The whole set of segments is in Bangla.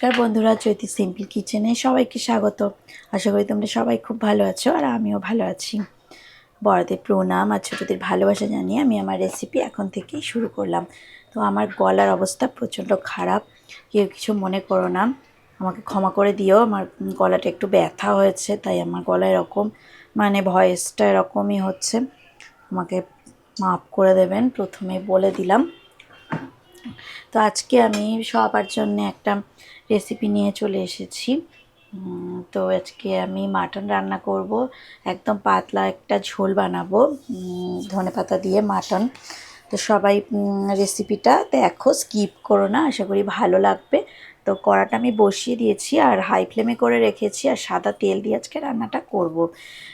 নমস্কার বন্ধুরা, জ্যোতি সিম্পল কিচেনে সবাইকে স্বাগত। আশা করি তোমরা সবাই খুব ভালো আছো আর আমিও ভালো আছি। বড়দের প্রণাম আর ছোটদের ভালোবাসা জানিয়ে আমি আমার রেসিপি এখন থেকেই শুরু করলাম। তো আমার গলার অবস্থা প্রচণ্ড খারাপ, কেউ কিছু মনে করো না, আমাকে ক্ষমা করে দিও। আমার গলাটা একটু ব্যথা হয়েছে, তাই আমার গলা এরকম ভয়েসটা এরকমই হচ্ছে, আমাকে মাফ করে দেবেন, প্রথমে বলে দিলাম। তো আজকে আমি সবার জন্য একটা রেসিপি নিয়ে চলে এসেছি। তো আজকে আমি মাটন রান্না করব, একদম পাতলা একটা ঝোল বানাবো ধনেপাতা দিয়ে মাটন। তো সবাই রেসিপিটা দেখো, স্কিপ করো না, আশা করি ভালো লাগবে। তো কড়াটা আমি বসিয়ে দিয়েছি আর হাই ফ্লেমে করে রেখেছি, আর সাদা তেল দিয়ে আজকে রান্নাটা করব।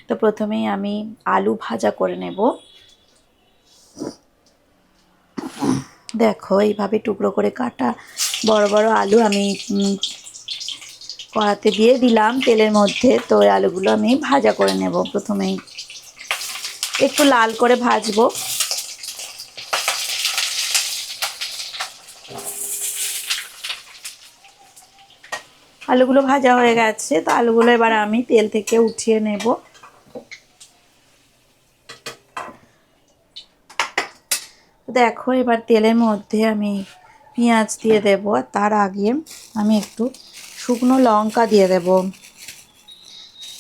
তো প্রথমেই আমি আলু ভাজা করে নেব। দেখো এইভাবে টুকরো করে কাটা বড় বড় আলু আমি কড়াতে দিয়ে দিলাম তেলের মধ্যে। তো ওই আলুগুলো আমি ভাজা করে নেব, প্রথমেই একটু লাল করে ভাজবো। আলুগুলো ভাজা হয়ে গেছে, তো আলুগুলো এবার আমি তেল থেকে উঠিয়ে নেব। দেখো এবার তেলের মধ্যে আমি পেঁয়াজ দিয়ে দেব, আর তার আগে আমি একটু শুকনো লঙ্কা দিয়ে দেব।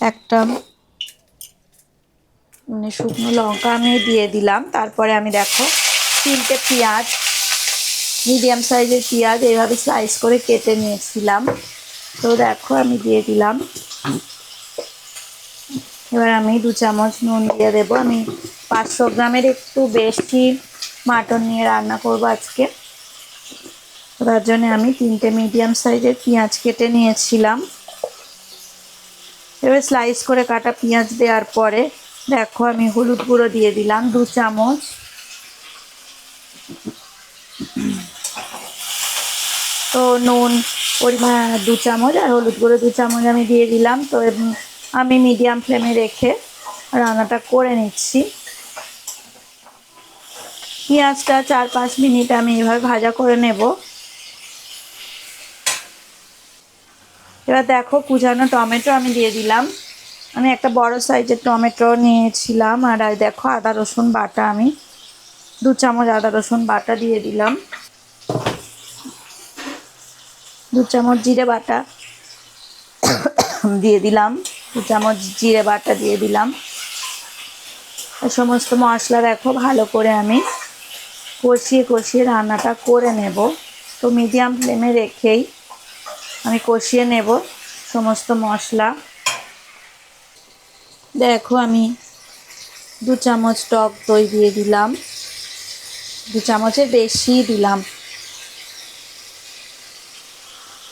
একটা শুকনো লঙ্কা আমি দিয়ে দিলাম। তারপরে আমি দেখো 3টে পেঁয়াজ, মিডিয়াম সাইজের পেঁয়াজ এইভাবে স্লাইস করে কেটে নিয়েছিলাম। তো দেখো আমি দিয়ে দিলাম। এবার আমি 2 চামচ নুন দিয়ে দেবো। আমি 500 গ্রামের একটু বেশি মাটন নিয়ে রান্না করব আজকে, তার জন্য আমি 3টে মিডিয়াম সাইজের পেঁয়াজ কেটে নিয়েছিলাম। এবার স্লাইস করে কাটা পেঁয়াজ দেওয়ার পরে দেখো আমি হলুদ গুঁড়ো দিয়ে দিলাম 2 চামচ। তো নুন পরিমাণ 2 চামচ আর হলুদ গুঁড়ো 2 চামচ আমি দিয়ে দিলাম। তো আমি মিডিয়াম ফ্লেমে রেখে রান্নাটা করে নিচ্ছি। পেঁয়াজটা 4-5 মিনিট আমি এভাবে ভাজা করে নেব। এবার দেখো কুচানো টমেটো আমি দিয়ে দিলাম। আমি একটা বড় সাইজের টমেটো নিয়েছিলাম। আর দেখো আদা রসুন বাটা, আমি 2 চামচ আদা রসুন বাটা দিয়ে দিলাম। 2 চামচ জিরে বাটা দিয়ে দিলাম। 2 চামচ জিরে বাটা দিয়ে দিলাম। সমস্ত মশলা দেখো ভালো করে আমি কষিয়ে কষিয়ে রান্নাটা করে নেব। তো মিডিয়াম ফ্লেমে রেখেই আমি কষিয়ে নেব সমস্ত মশলা। দেখো আমি 2 চামচ টক দই দিয়ে দিলাম, 2 চামচের বেশি দিলাম।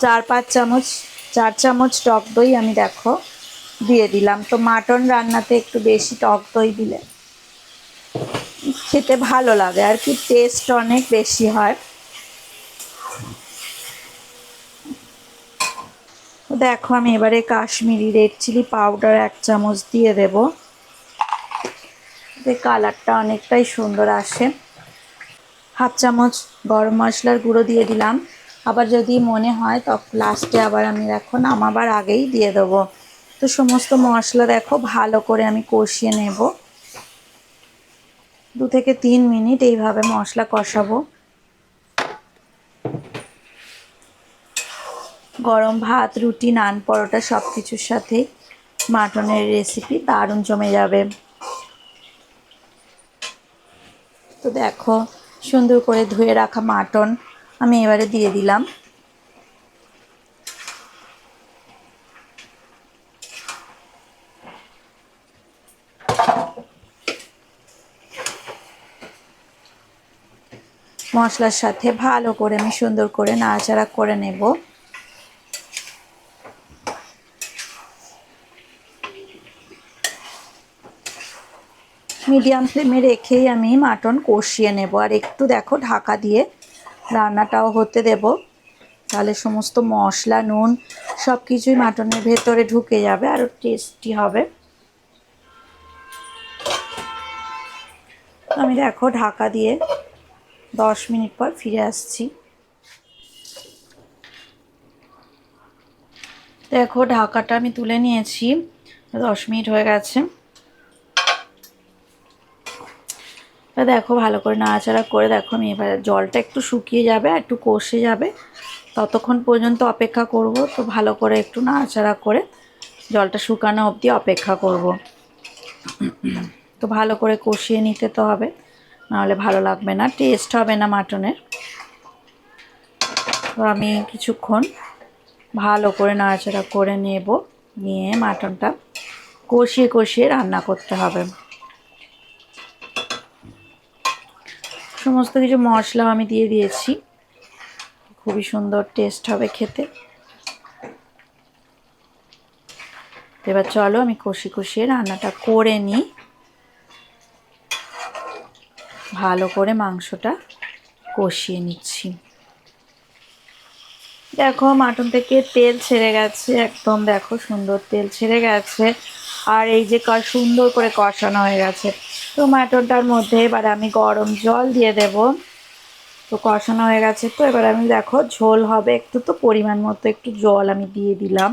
4 চামচ টক দই আমি দেখো দিয়ে দিলাম। তো মাটন রান্নাতে একটু বেশি টক দই দিলে খেতে ভালো লাগে আর কি, টেস্ট অনেক বেশি হয়। দেখো আমি এবারে কাশ্মীরি রেড চিলি পাউডার 1 চামচ দিয়ে দেব, এতে কালারটা অনেকটাই সুন্দর আসে। 1/2 চামচ গরম মশলার গুঁড়ো দিয়ে দিলাম। আবার যদি মনে হয় তখন লাস্টে আবার আমি দেখো নামাবার আগেই দিয়ে দেবো। তো সমস্ত মশলা দেখো ভালো করে আমি কষিয়ে নেব। 2 থেকে 3 মিনিট এইভাবে মশলা কষাবো। গরম ভাত, রুটি, নান, পরোটা সব কিছুর সাথেই মাটনের রেসিপি দারুণ জমে যাবে। তো দেখো সুন্দর করে ধুয়ে রাখা মাটন আমি এবারে দিয়ে দিলাম। মশলার সাথে ভালো করে আমি সুন্দর করে নাড়াচাড়া করে নেব। মিডিয়াম ফ্লেমে রেখেই আমি মাটন কষিয়ে নেব, আর একটু দেখো ঢাকা দিয়ে রান্নাটাও হতে দেব, তাহলে সমস্ত মশলা নুন সব কিছুই মাটনের ভেতরে ঢুকে যাবে, আরও টেস্টি হবে। আমি দেখো ঢাকা দিয়ে 10 মিনিট পর ফিরে আসছি। দেখো ঢাকাটা আমি তুলে নিয়েছি, 10 মিনিট হয়ে গেছে। দেখো ভালো করে নাড়াচাড়া করে দেখো আমি এবার জলটা একটু শুকিয়ে যাবে, একটু কষে যাবে, ততক্ষণ পর্যন্ত অপেক্ষা করব। তো ভালো করে একটু নাড়াচাড়া করে জলটা শুকানো অবধি অপেক্ষা করব। তো ভালো করে কষিয়ে নিতে তো হবে, নাহলে ভালো লাগবে না, টেস্ট হবে না মাটনের। তো আমি কিছুক্ষণ ভালো করে নাড়াচাড়া করে নেব, নিয়ে মাটনটা কষিয়ে কষিয়ে রান্না করতে হবে। সমস্ত কিছু মশলাও আমি দিয়ে দিয়েছি, খুবই সুন্দর টেস্ট হবে খেতে। এবার চলো আমি কষিয়ে কষিয়ে রান্নাটা করে নিই, ভালো করে মাংসটা কষিয়ে নিচ্ছি। দেখো মাটন থেকে তেল ছেড়ে গেছে, একদম দেখো সুন্দর তেল ছেড়ে গেছে, আর এই যে সুন্দর করে কষানো হয়ে গেছে। তো মাটনটার মধ্যে এবার আমি গরম জল দিয়ে দেব। তো কষানো হয়ে গেছে, তো এবার আমি দেখো ঝোল হবে একটু, তো পরিমাণ মতো একটু জল আমি দিয়ে দিলাম।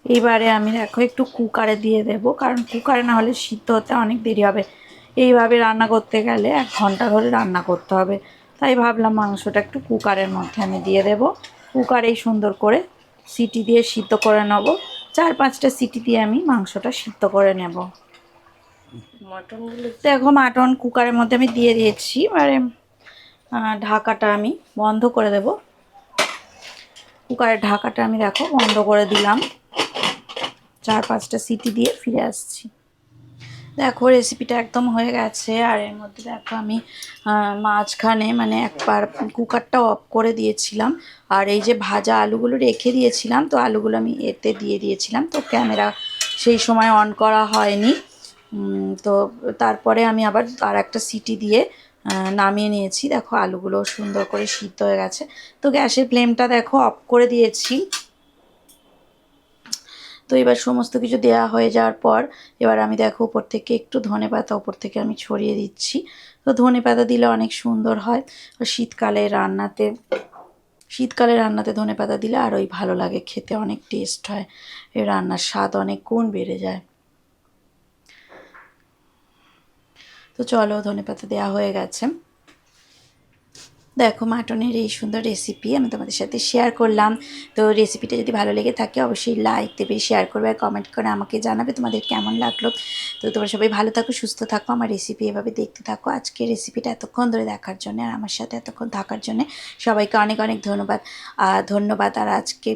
এইবারে আমি দেখো একটু কুকারে দিয়ে দেব, কারণ কুকারে না হলে সিদ্ধ হতে অনেক দেরি হবে। এইভাবে রান্না করতে গেলে 1 ঘন্টা ধরে রান্না করতে হবে, তাই ভাবলাম মাংসটা একটু কুকারের মধ্যে আমি দিয়ে দেব। কুকারেই সুন্দর করে সিটি দিয়ে সিদ্ধ করে নেব, 4-5টা সিটি দিয়ে আমি মাংসটা সিদ্ধ করে নেব। দেখো মাটন কুকারের মধ্যে আমি দিয়ে দিয়েছি, এবারে ঢাকাটা আমি বন্ধ করে দেব। কুকারের ঢাকাটা আমি দেখো বন্ধ করে দিলাম, 4-5টা সিটি দিয়ে ফিরে আসছি। দেখো রেসিপিটা একদম হয়ে গেছে, আর এর মধ্যে দেখো আমি মাঝখানে মানে একবার কুকারটা অফ করে দিয়েছিলাম, আর এই যে ভাজা আলুগুলো রেখে দিয়েছিলাম, তো আলুগুলো আমি এতে দিয়ে দিয়েছিলাম। তো ক্যামেরা সেই সময় অন করা হয়নি, তো তারপরে আমি আবার আর একটা সিটি দিয়ে নামিয়ে নিয়েছি। দেখো আলুগুলো সুন্দর করে সিদ্ধ হয়ে গেছে। তো গ্যাসের ফ্লেমটা দেখো অফ করে দিয়েছি। তো এবার সমস্ত কিছু দেওয়া হয়ে যাওয়ার পর এবার আমি দেখো উপর থেকে একটু ধনেপাতা উপর থেকে আমি ছড়িয়ে দিচ্ছি। তো ধনেপাতা দিলে অনেক সুন্দর হয়, আর শীতকালে রান্নাতে ধনেপাতা দিলে আরোই ভালো লাগে খেতে, অনেক টেস্ট হয়, এই রান্নার স্বাদ অনেক গুণ বেড়ে যায়। তো চলো ধনেপাতা দেওয়া হয়ে গেছে। দেখো মাটনের এই সুন্দর রেসিপি আমি তোমাদের সাথে শেয়ার করলাম। তো রেসিপিটা যদি ভালো লেগে থাকে অবশ্যই লাইক দেবে, শেয়ার করবে, আর কমেন্ট করে আমাকে জানাবে তোমাদের কেমন লাগলো। তো তোমরা সবাই ভালো থাকো, সুস্থ থাকো, আমার রেসিপি এভাবে দেখতে থাকো। আজকের রেসিপিটা এতক্ষণ ধরে দেখার জন্য আর আমার সাথে এতক্ষণ থাকার জন্য সবাইকে অনেক অনেক ধন্যবাদ। ধন্যবাদ। আর আজকে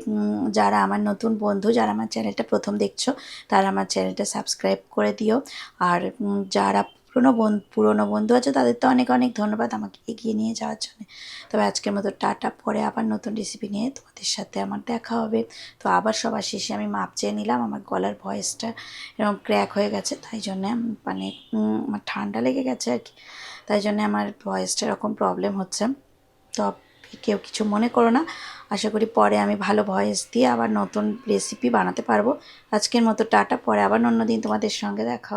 যারা আমার নতুন বন্ধু, যারা আমার চ্যানেলটা প্রথম দেখছো, তারা আমার চ্যানেলটা সাবস্ক্রাইব করে দিও। আর যারা পুরনো বন্ধু আছে তাদের তো অনেক অনেক ধন্যবাদ আমাকে এগিয়ে নিয়ে যাওয়ার জন্য। তবে আজকের মতো টাটা, পরে আবার নতুন রেসিপি নিয়ে তোমাদের সাথে আমার দেখা হবে। তো আবার সবার শেষে আমি মাপ চেয়ে নিলাম, আমার গলার ভয়েসটা এরকম ক্র্যাক হয়ে গেছে, তাই জন্যে মানে আমার ঠান্ডা লেগে গেছে আর কি, তাই জন্যে আমার ভয়েসটা এরকম প্রবলেম হচ্ছে। তো কেউ কিছু মনে করো না, আশা করি পরে আমি ভালো ভয়েস দিয়ে আবার নতুন রেসিপি বানাতে পারবো। আজকের মতো টাটা, পরে আবার অন্য দিন তোমাদের সঙ্গে দেখা।